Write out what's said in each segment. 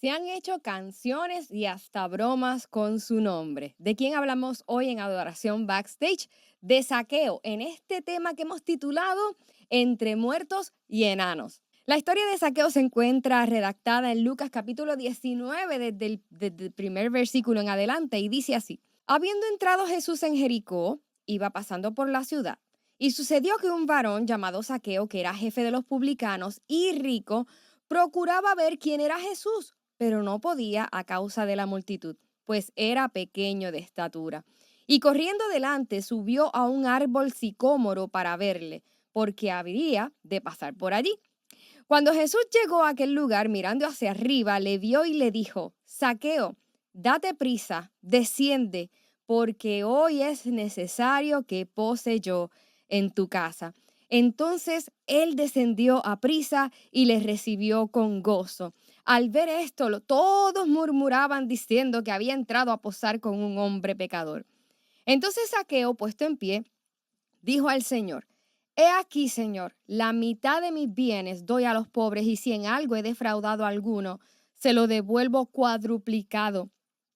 Se han hecho canciones y hasta bromas con su nombre. ¿De quién hablamos hoy en Adoración Backstage? De Zaqueo, en este tema que hemos titulado Entre muertos y enanos. La historia de Zaqueo se encuentra redactada en Lucas capítulo 19 desde el primer versículo en adelante y dice así: Habiendo entrado Jesús en Jericó, iba pasando por la ciudad. Y sucedió que un varón llamado Zaqueo, que era jefe de los publicanos y rico, procuraba ver quién era Jesús, pero no podía a causa de la multitud, pues era pequeño de estatura. Y corriendo delante subió a un árbol sicómoro para verle, porque habría de pasar por allí. Cuando Jesús llegó a aquel lugar, mirando hacia arriba, le vio y le dijo: Zaqueo, date prisa, desciende, porque hoy es necesario que pose yo en tu casa. Entonces él descendió a prisa y les recibió con gozo. Al ver esto, todos murmuraban diciendo que había entrado a posar con un hombre pecador. Entonces Zaqueo, puesto en pie, dijo al Señor: He aquí, Señor, la mitad de mis bienes doy a los pobres, y si en algo he defraudado a alguno, se lo devuelvo cuadruplicado.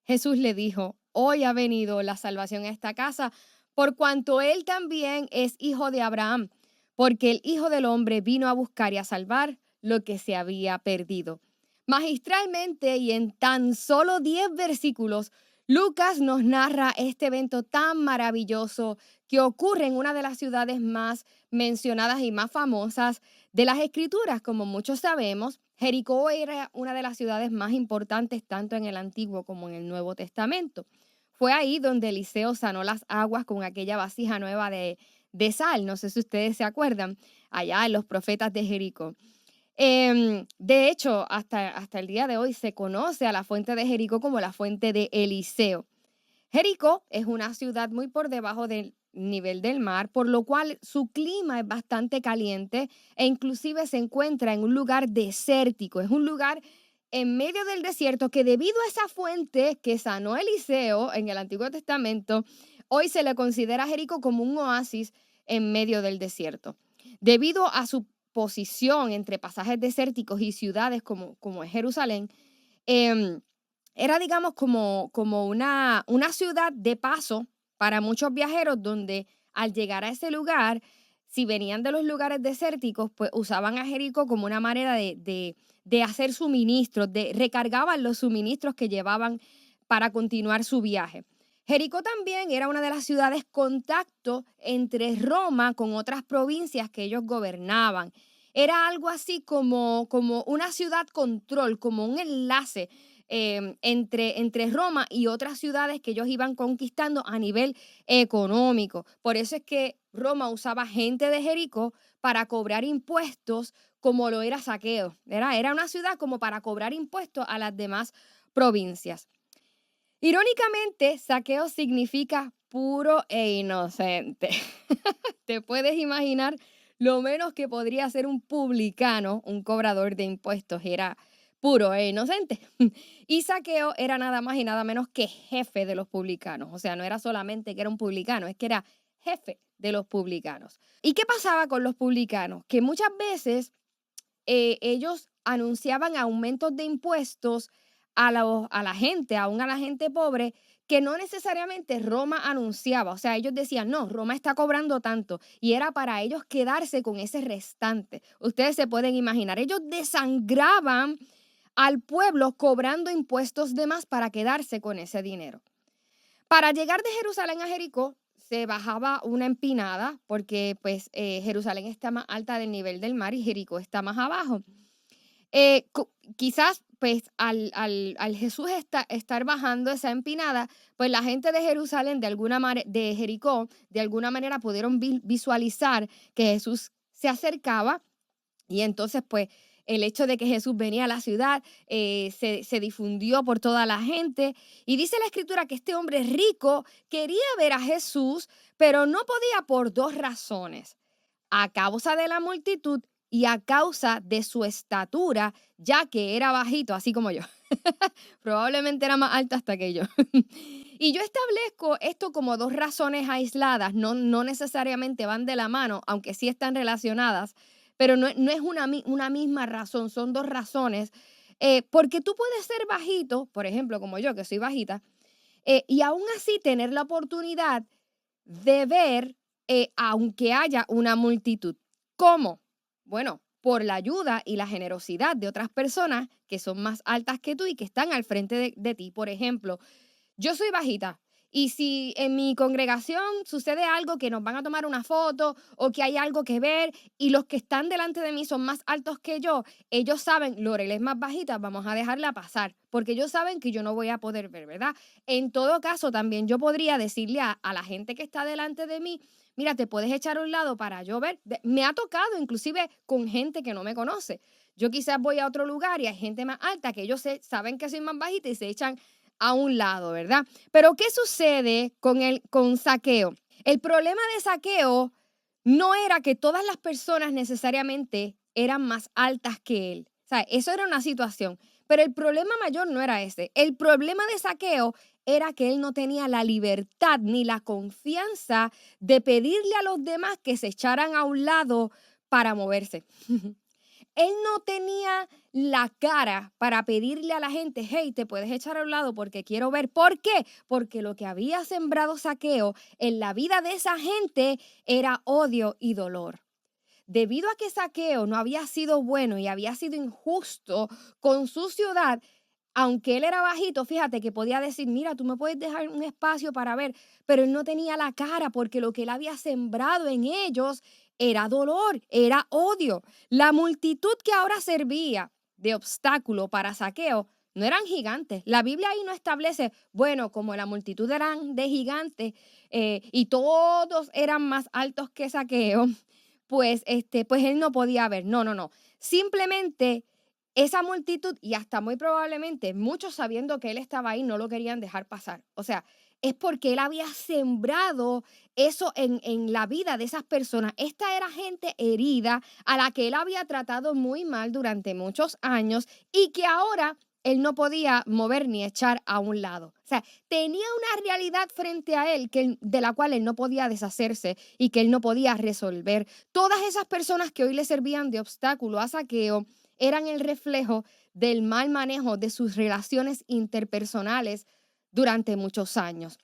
Jesús le dijo: Hoy ha venido la salvación a esta casa, por cuanto él también es hijo de Abraham, porque el Hijo del Hombre vino a buscar y a salvar lo que se había perdido. Magistralmente y en tan solo 10 versículos, Lucas nos narra este evento tan maravilloso que ocurre en una de las ciudades más mencionadas y más famosas de las Escrituras. Como muchos sabemos, Jericó era una de las ciudades más importantes tanto en el Antiguo como en el Nuevo Testamento. Fue ahí donde Eliseo sanó las aguas con aquella vasija nueva de sal. No sé si ustedes se acuerdan, allá en los profetas de Jericó. De hecho, hasta el día de hoy se conoce a la fuente de Jericó como la fuente de Eliseo. Jericó es una ciudad muy por debajo del nivel del mar, por lo cual su clima es bastante caliente e inclusive se encuentra en un lugar desértico. Es un lugar en medio del desierto que, debido a esa fuente que sanó Eliseo en el Antiguo Testamento, hoy se le considera a Jericó como un oasis en medio del desierto. Debido a su posición entre pasajes desérticos y ciudades como es Jerusalén, em, era, digamos, como una ciudad de paso para muchos viajeros, donde al llegar a ese lugar, si venían de los lugares desérticos, pues usaban a Jericó como una manera de hacer suministros, recargaban los suministros que llevaban para continuar su viaje. Jericó también era una de las ciudades contacto entre Roma con otras provincias que ellos gobernaban. Era algo así como una ciudad control, como un enlace entre Roma y otras ciudades que ellos iban conquistando a nivel económico. Por eso es que Roma usaba gente de Jericó para cobrar impuestos, como lo era Saqueo. Era una ciudad como para cobrar impuestos a las demás provincias. Irónicamente, Saqueo significa puro e inocente. Te puedes imaginar lo menos que podría ser un publicano, un cobrador de impuestos. Era puro e inocente. Y Zaqueo era nada más y nada menos que jefe de los publicanos. O sea, no era solamente que era un publicano, es que era jefe de los publicanos. ¿Y qué pasaba con los publicanos? Que muchas veces ellos anunciaban aumentos de impuestos a la gente, aún a la gente pobre, que no necesariamente Roma anunciaba. O sea, ellos decían: no, Roma está cobrando tanto, y era para ellos quedarse con ese restante. Ustedes se pueden imaginar, ellos desangraban al pueblo cobrando impuestos de más para quedarse con ese dinero. Para llegar de Jerusalén a Jericó se bajaba una empinada, porque pues Jerusalén está más alta del nivel del mar y Jericó está más abajo. Quizás pues al Jesús estar bajando esa empinada, pues la gente de Jerusalén, de Jericó, de alguna manera pudieron visualizar que Jesús se acercaba. Y entonces, pues, el hecho de que Jesús venía a la ciudad se difundió por toda la gente. Y dice la Escritura que este hombre rico quería ver a Jesús, pero no podía, por dos razones: a causa de la multitud y a causa de su estatura, ya que era bajito, así como yo. Probablemente era más alto hasta que yo. Y yo establezco esto como dos razones aisladas, no necesariamente van de la mano, aunque sí están relacionadas, pero no es una misma razón, son dos razones Porque tú puedes ser bajito, por ejemplo, como yo, que soy bajita, y aún así tener la oportunidad de ver, aunque haya una multitud. ¿Cómo? Bueno, por la ayuda y la generosidad de otras personas que son más altas que tú y que están al frente de ti. Por ejemplo, yo soy bajita y si en mi congregación sucede algo que nos van a tomar una foto o que hay algo que ver y los que están delante de mí son más altos que yo, ellos saben, Lorel es más bajita, vamos a dejarla pasar, porque ellos saben que yo no voy a poder ver, ¿verdad? En todo caso, también yo podría decirle a la gente que está delante de mí, mira, te puedes echar a un lado para yo ver. Me ha tocado inclusive con gente que no me conoce. Yo quizás voy a otro lugar y hay gente más alta que ellos saben que soy más bajita y se echan a un lado, ¿verdad? Pero ¿qué sucede con Zaqueo? El problema de Zaqueo no era que todas las personas necesariamente eran más altas que él. O sea, eso era una situación. Pero el problema mayor no era ese. El problema de Zaqueo era que él no tenía la libertad ni la confianza de pedirle a los demás que se echaran a un lado para moverse. Él no tenía la cara para pedirle a la gente, hey, te puedes echar a un lado porque quiero ver. ¿Por qué? Porque lo que había sembrado Zaqueo en la vida de esa gente era odio y dolor. Debido a que Zaqueo no había sido bueno y había sido injusto con su ciudad, aunque él era bajito, fíjate que podía decir, mira, tú me puedes dejar un espacio para ver, pero él no tenía la cara porque lo que él había sembrado en ellos era dolor, era odio. La multitud que ahora servía de obstáculo para Zaqueo no eran gigantes. La Biblia ahí no establece, bueno, como la multitud eran de gigantes y todos eran más altos que Zaqueo, pues él no podía ver. No, no, no. Simplemente esa multitud y hasta muy probablemente muchos sabiendo que él estaba ahí no lo querían dejar pasar. O sea, es porque él había sembrado eso en la vida de esas personas. Esta era gente herida a la que él había tratado muy mal durante muchos años y que ahora él no podía mover ni echar a un lado. O sea, tenía una realidad frente a él de la cual él no podía deshacerse y que él no podía resolver. Todas esas personas que hoy le servían de obstáculo a Zaqueo eran el reflejo del mal manejo de sus relaciones interpersonales durante muchos años.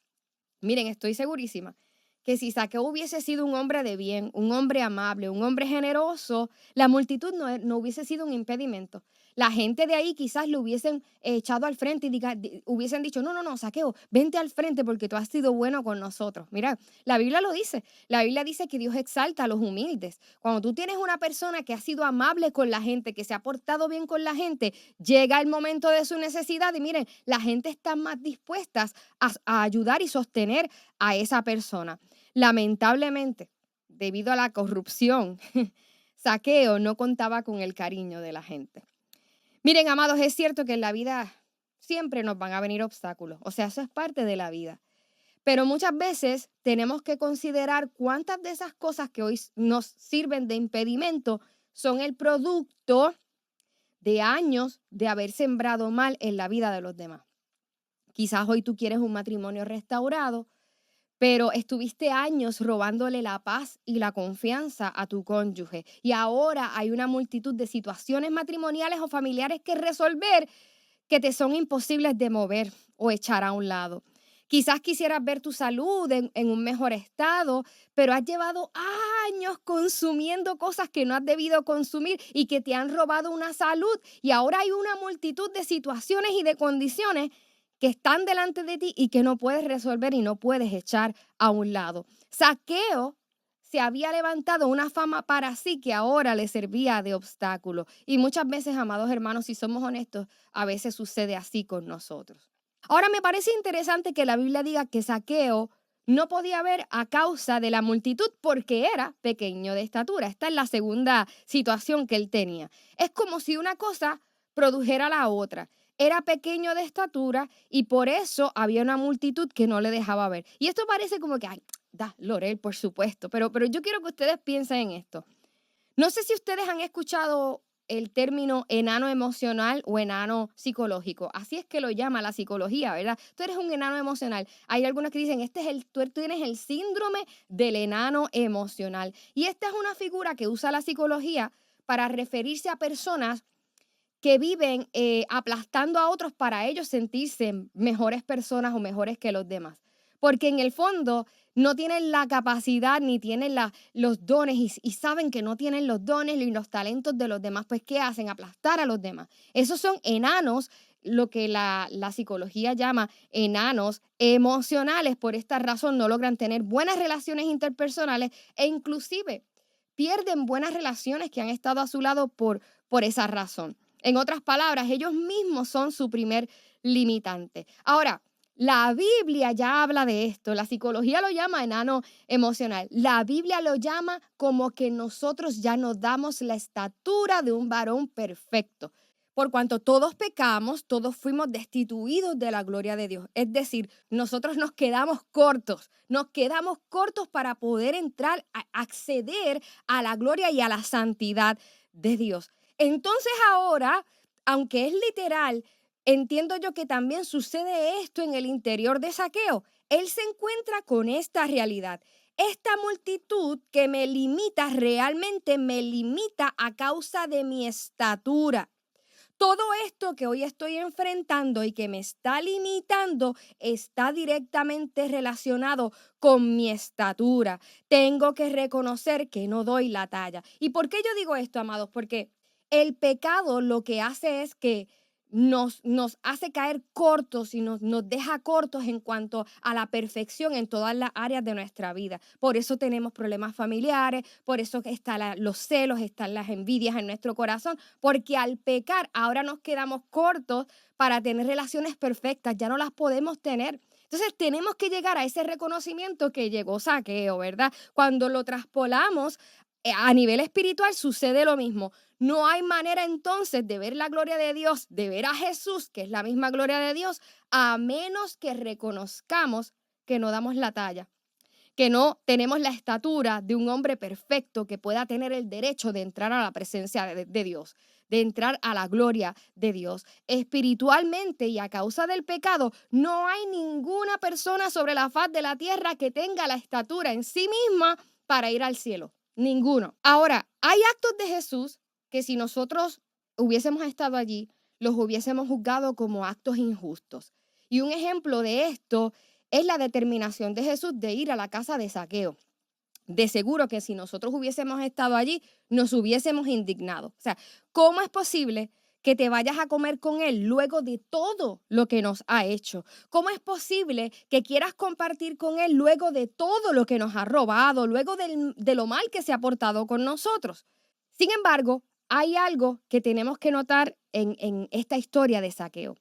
Miren, estoy segurísima que si Zaqueo hubiese sido un hombre de bien, un hombre amable, un hombre generoso, la multitud no hubiese sido un impedimento. La gente de ahí quizás lo hubiesen echado al frente y hubiesen dicho, no, no, no, Zaqueo, vente al frente porque tú has sido bueno con nosotros. Mira, la Biblia lo dice. La Biblia dice que Dios exalta a los humildes. Cuando tú tienes una persona que ha sido amable con la gente, que se ha portado bien con la gente, llega el momento de su necesidad y miren, la gente está más dispuesta a ayudar y sostener a esa persona. Lamentablemente, debido a la corrupción, Zaqueo no contaba con el cariño de la gente. Miren, amados, es cierto que en la vida siempre nos van a venir obstáculos, o sea, eso es parte de la vida. Pero muchas veces tenemos que considerar cuántas de esas cosas que hoy nos sirven de impedimento son el producto de años de haber sembrado mal en la vida de los demás. Quizás hoy tú quieres un matrimonio restaurado, pero estuviste años robándole la paz y la confianza a tu cónyuge. Y ahora hay una multitud de situaciones matrimoniales o familiares que resolver que te son imposibles de mover o echar a un lado. Quizás quisieras ver tu salud en un mejor estado, pero has llevado años consumiendo cosas que no has debido consumir y que te han robado una salud. Y ahora hay una multitud de situaciones y de condiciones que están delante de ti y que no puedes resolver y no puedes echar a un lado. Zaqueo se había levantado una fama para sí que ahora le servía de obstáculo. Y muchas veces, amados hermanos, si somos honestos, a veces sucede así con nosotros. Ahora me parece interesante que la Biblia diga que Zaqueo no podía ver a causa de la multitud porque era pequeño de estatura. Esta es la segunda situación que él tenía. Es como si una cosa produjera la otra. Era pequeño de estatura y por eso había una multitud que no le dejaba ver. Y esto parece como que, ay, da, Lorel, por supuesto, pero yo quiero que ustedes piensen en esto. No sé si ustedes han escuchado el término enano emocional o enano psicológico. Así es que lo llama la psicología, ¿verdad? Tú eres un enano emocional. Hay algunos que dicen, tú tienes el síndrome del enano emocional. Y esta es una figura que usa la psicología para referirse a personas que viven aplastando a otros para ellos sentirse mejores personas o mejores que los demás. Porque en el fondo no tienen la capacidad ni tienen los dones y saben que no tienen los dones ni los talentos de los demás. Pues, ¿qué hacen? Aplastar a los demás. Esos son enanos, lo que la psicología llama enanos emocionales. Por esta razón no logran tener buenas relaciones interpersonales e inclusive pierden buenas relaciones que han estado a su lado por esa razón. En otras palabras, ellos mismos son su primer limitante. Ahora, la Biblia ya habla de esto. La psicología lo llama enano emocional. La Biblia lo llama como que nosotros ya no damos la estatura de un varón perfecto. Por cuanto todos pecamos, todos fuimos destituidos de la gloria de Dios. Es decir, nosotros nos quedamos cortos para poder entrar, acceder a la gloria y a la santidad de Dios. Entonces ahora, aunque es literal, entiendo yo que también sucede esto en el interior de Zaqueo. Él se encuentra con esta realidad. Esta multitud que me limita, realmente me limita a causa de mi estatura. Todo esto que hoy estoy enfrentando y que me está limitando está directamente relacionado con mi estatura. Tengo que reconocer que no doy la talla. ¿Y por qué yo digo esto, amados? Porque el pecado lo que hace es que nos hace caer cortos y nos deja cortos en cuanto a la perfección en todas las áreas de nuestra vida. Por eso tenemos problemas familiares, por eso están los celos, están las envidias en nuestro corazón, porque al pecar ahora nos quedamos cortos para tener relaciones perfectas, ya no las podemos tener. Entonces tenemos que llegar a ese reconocimiento que llegó Zaqueo, ¿verdad? Cuando lo traspolamos a nivel espiritual sucede lo mismo. No hay manera entonces de ver la gloria de Dios, de ver a Jesús, que es la misma gloria de Dios, a menos que reconozcamos que no damos la talla, que no tenemos la estatura de un hombre perfecto que pueda tener el derecho de entrar a la presencia de Dios, de entrar a la gloria de Dios. Espiritualmente y a causa del pecado, no hay ninguna persona sobre la faz de la tierra que tenga la estatura en sí misma para ir al cielo. Ninguno. Ahora, hay actos de Jesús que si nosotros hubiésemos estado allí, los hubiésemos juzgado como actos injustos. Y un ejemplo de esto es la determinación de Jesús de ir a la casa de Zaqueo. De seguro que si nosotros hubiésemos estado allí, nos hubiésemos indignado. O sea, ¿cómo es posible que te vayas a comer con él luego de todo lo que nos ha hecho? ¿Cómo es posible que quieras compartir con él luego de todo lo que nos ha robado, luego de lo mal que se ha portado con nosotros? Sin embargo, hay algo que tenemos que notar en esta historia de Zaqueo.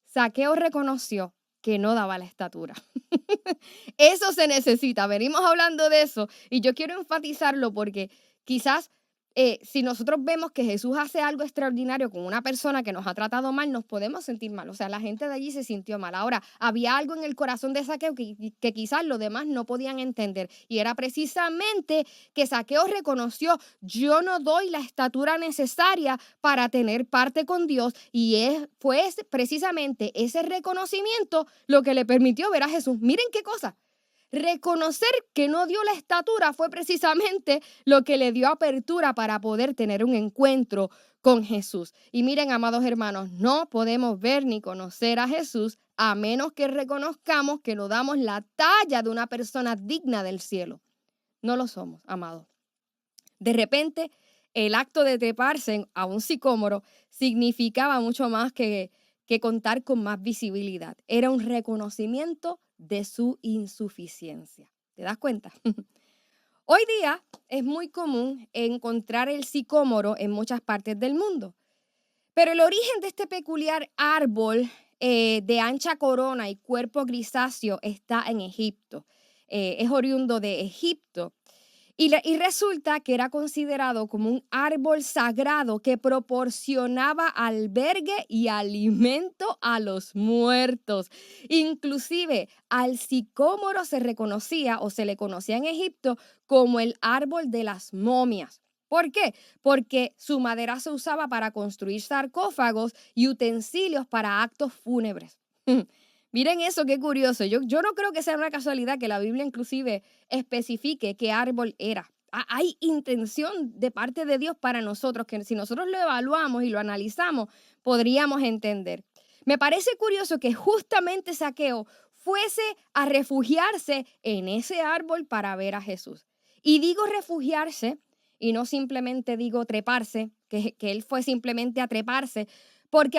Zaqueo reconoció que no daba la estatura. Eso se necesita. Venimos hablando de eso y yo quiero enfatizarlo porque quizás si nosotros vemos que Jesús hace algo extraordinario con una persona que nos ha tratado mal, nos podemos sentir mal. O sea, la gente de allí se sintió mal. Ahora, había algo en el corazón de Zaqueo que quizás los demás no podían entender. Y era precisamente que Zaqueo reconoció, yo no doy la estatura necesaria para tener parte con Dios. Y fue precisamente ese reconocimiento lo que le permitió ver a Jesús. Miren qué cosa. Reconocer que no dio la estatura fue precisamente lo que le dio apertura para poder tener un encuentro con Jesús. Y miren, amados hermanos, no podemos ver ni conocer a Jesús a menos que reconozcamos que no damos la talla de una persona digna del cielo. No lo somos, amados. De repente, el acto de treparse a un sicómoro significaba mucho más que contar con más visibilidad. Era un reconocimiento de su insuficiencia. ¿Te das cuenta? Hoy día es muy común encontrar el sicómoro en muchas partes del mundo, pero el origen de este peculiar árbol de ancha corona y cuerpo grisáceo está en Egipto. Es oriundo de Egipto. Y resulta que era considerado como un árbol sagrado que proporcionaba albergue y alimento a los muertos. Inclusive al sicómoro se reconocía o se le conocía en Egipto como el árbol de las momias. ¿Por qué? Porque su madera se usaba para construir sarcófagos y utensilios para actos fúnebres. Miren eso, qué curioso. Yo no creo que sea una casualidad que la Biblia inclusive especifique qué árbol era. hay intención de parte de Dios para nosotros, que si nosotros lo evaluamos y lo analizamos, podríamos entender. Me parece curioso que justamente Zaqueo fuese a refugiarse en ese árbol para ver a Jesús. Y digo refugiarse, y no simplemente digo treparse, que él fue simplemente a treparse, porque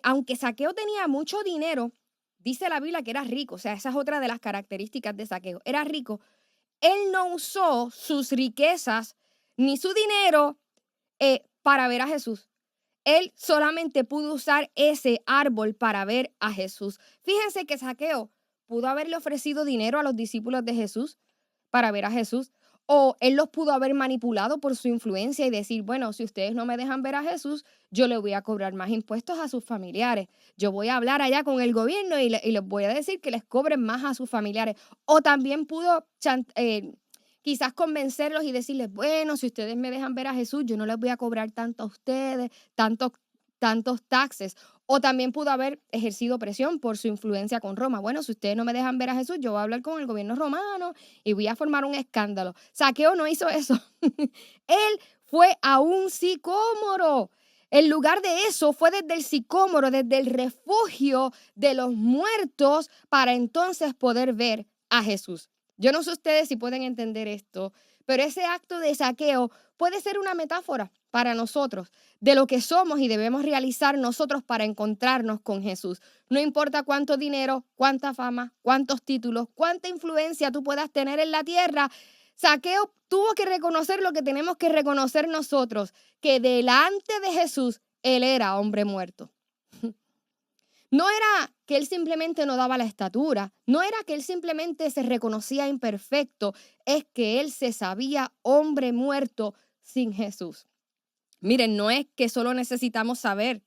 aunque Zaqueo tenía mucho dinero, dice la Biblia que era rico, o sea, esa es otra de las características de Zaqueo, era rico. Él no usó sus riquezas ni su dinero para ver a Jesús. Él solamente pudo usar ese árbol para ver a Jesús. Fíjense que Zaqueo pudo haberle ofrecido dinero a los discípulos de Jesús para ver a Jesús, o él los pudo haber manipulado por su influencia y decir, bueno, si ustedes no me dejan ver a Jesús, yo le voy a cobrar más impuestos a sus familiares. Yo voy a hablar allá con el gobierno y les voy a decir que les cobren más a sus familiares. O también pudo quizás convencerlos y decirles, bueno, si ustedes me dejan ver a Jesús, yo no les voy a cobrar tanto a ustedes, tantos taxes. O también pudo haber ejercido presión por su influencia con Roma. Bueno, si ustedes no me dejan ver a Jesús, yo voy a hablar con el gobierno romano y voy a formar un escándalo. Zaqueo no hizo eso. Él fue a un sicómoro. En lugar de eso, fue desde el sicómoro, desde el refugio de los muertos, para entonces poder ver a Jesús. Yo no sé ustedes si pueden entender esto, pero ese acto de Zaqueo puede ser una metáfora para nosotros de lo que somos y debemos realizar nosotros para encontrarnos con Jesús. No importa cuánto dinero, cuánta fama, cuántos títulos, cuánta influencia tú puedas tener en la tierra, Zaqueo tuvo que reconocer lo que tenemos que reconocer nosotros, que delante de Jesús él era hombre muerto. No era que él simplemente no daba la estatura, no era que él simplemente se reconocía imperfecto, es que él se sabía hombre muerto sin Jesús. Miren, no es que solo necesitamos saber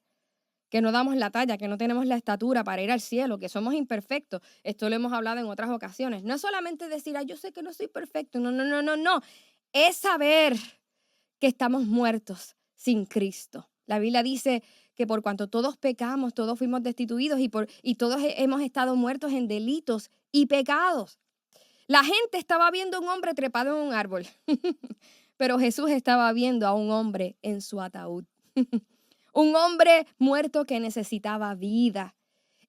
que no damos la talla, que no tenemos la estatura para ir al cielo, que somos imperfectos. Esto lo hemos hablado en otras ocasiones. No es solamente decir, yo sé que no soy perfecto. No, no, no, no, no. Es saber que estamos muertos sin Cristo. La Biblia dice que por cuanto todos pecamos, todos fuimos destituidos y todos hemos estado muertos en delitos y pecados. La gente estaba viendo a un hombre trepado en un árbol, pero Jesús estaba viendo a un hombre en su ataúd. Un hombre muerto que necesitaba vida.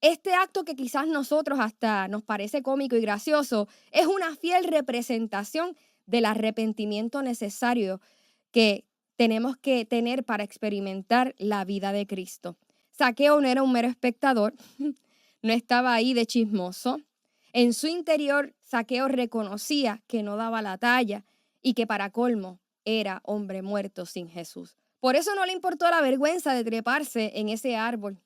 Este acto que quizás nosotros hasta nos parece cómico y gracioso es una fiel representación del arrepentimiento necesario que tenemos que tener para experimentar la vida de Cristo. Zaqueo no era un mero espectador, no estaba ahí de chismoso. En su interior, Zaqueo reconocía que no daba la talla y que para colmo era hombre muerto sin Jesús. Por eso no le importó la vergüenza de treparse en ese árbol.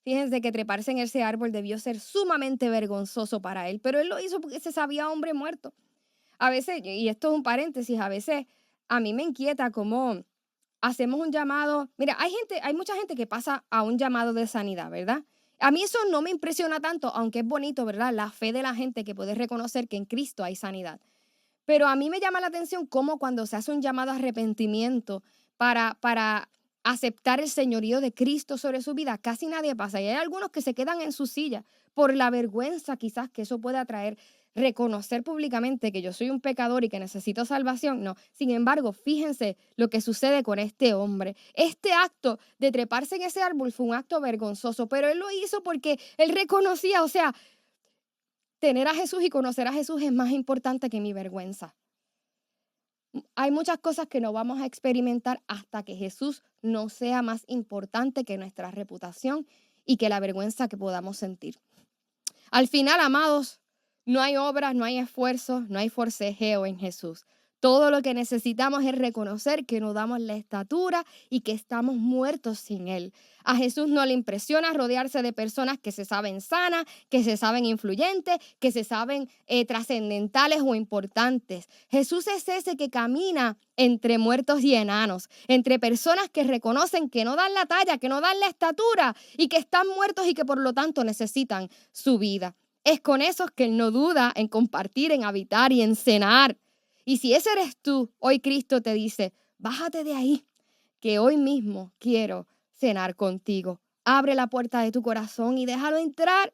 Fíjense que treparse en ese árbol debió ser sumamente vergonzoso para él, pero él lo hizo porque se sabía hombre muerto. A veces, y esto es un paréntesis, a veces a mí me inquieta cómo hacemos un llamado. Mira, hay mucha gente que pasa a un llamado de sanidad, ¿verdad? A mí eso no me impresiona tanto, aunque es bonito, ¿verdad? La fe de la gente que puede reconocer que en Cristo hay sanidad. Pero a mí me llama la atención cómo cuando se hace un llamado a arrepentimiento para aceptar el señorío de Cristo sobre su vida, casi nadie pasa. Y hay algunos que se quedan en su silla por la vergüenza quizás que eso pueda traer. Reconocer públicamente que yo soy un pecador y que necesito salvación, no. Sin embargo, fíjense lo que sucede con este hombre. Este acto de treparse en ese árbol fue un acto vergonzoso, pero él lo hizo porque él reconocía, o sea, tener a Jesús y conocer a Jesús es más importante que mi vergüenza. Hay muchas cosas que no vamos a experimentar hasta que Jesús no sea más importante que nuestra reputación y que la vergüenza que podamos sentir. Al final, amados, no hay obras, no hay esfuerzos, no hay forcejeo en Jesús. Todo lo que necesitamos es reconocer que no damos la estatura y que estamos muertos sin Él. A Jesús no le impresiona rodearse de personas que se saben sanas, que se saben influyentes, que se saben trascendentales o importantes. Jesús es ese que camina entre muertos y enanos, entre personas que reconocen que no dan la talla, que no dan la estatura y que están muertos y que por lo tanto necesitan su vida. Es con esos que Él no duda en compartir, en habitar y en cenar. Y si ese eres tú, hoy Cristo te dice, bájate de ahí, que hoy mismo quiero cenar contigo. Abre la puerta de tu corazón y déjalo entrar.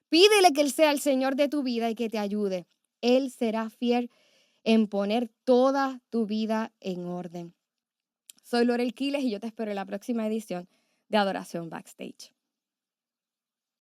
Pídele que Él sea el Señor de tu vida y que te ayude. Él será fiel en poner toda tu vida en orden. Soy Lorel Quiles y yo te espero en la próxima edición de Adoración Backstage.